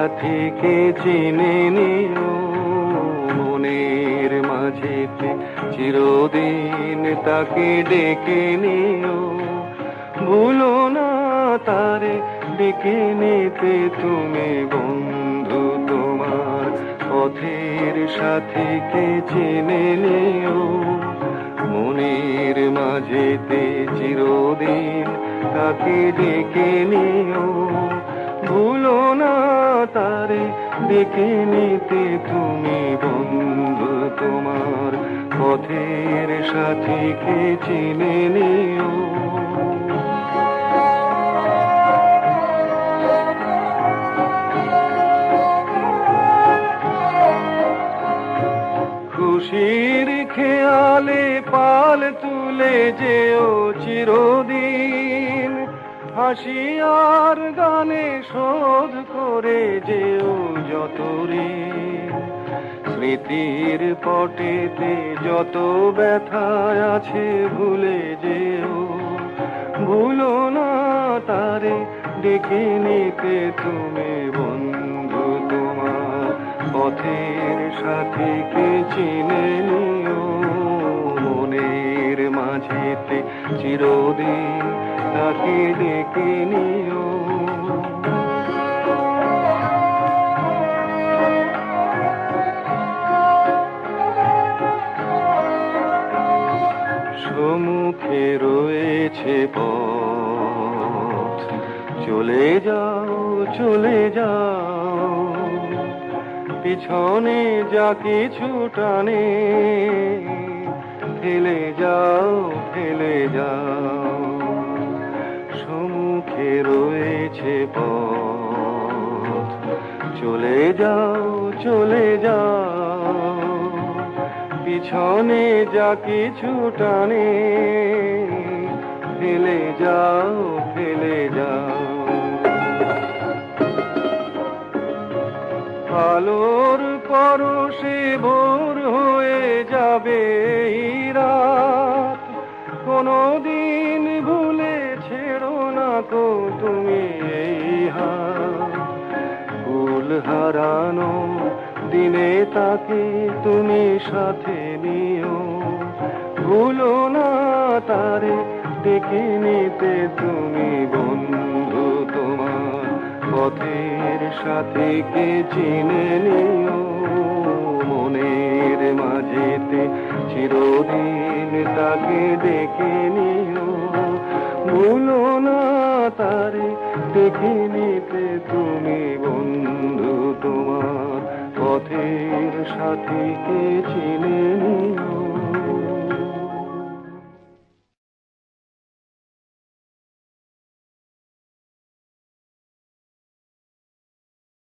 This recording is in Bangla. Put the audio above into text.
সাথীকে চিনে নিও, মনের মাঝেতে চিরদিন তাকে ডেকে নিও। ভুলো না তারে ডেকে নিতে তুমি বন্ধু তোমার পথের সাথীকে চিনে নিও, মনের মাঝেতে চিরদিন তাকে ডেকে নিও। ভুলো না তারে ডেকে নিতে তুমি বন্ধু তোমার পথের সাথীকে চিনে নিও। খুশির খেয়ালে পাল তুলে যেও চিরদিন, হাসি আর গানে শোধ করে যেও যত ঋণ। স্মৃতির পটেতে যত ব্যথা আছে ভুলে যেও, ভুলো না তারে ডেকে নিতে তুমি বন্ধু তোমার পথের সাথীকে চিনে নিও, মনের মাঝেতে চিরদিন তাকে ডেকে নিও। সম্মুখে রয়েছে পথ, চলে যাও চলে যাও, পিছনে যা কিছু টানে ফেলে যাও ফেলে যাও। সম্মুখে রয়েছে পথ, চলে যাও চলে যাও, পিছনে যা কিছু টানে ফেলে যাও ফেলে যাও। আলোর পরশে ভোর হয়ে যাবে এই রাত, কোনদিন ভুলে ছেড়ো না কো তুমি এই হাত। ফুল হারানো দিনে তাকে তুমি সাথে নিও, ভুলো না তারে ডেকে নিতে তুমি বন্ধু তোমার পথের সাথীকে চিনে নিও, মনের মাঝেতে চিরদিন তাকে ডেকে নিও। ভুলো না তারে ডেকে নিতে তুমি বন্ধু তোমার পথের সাথীকে চিনে নিও।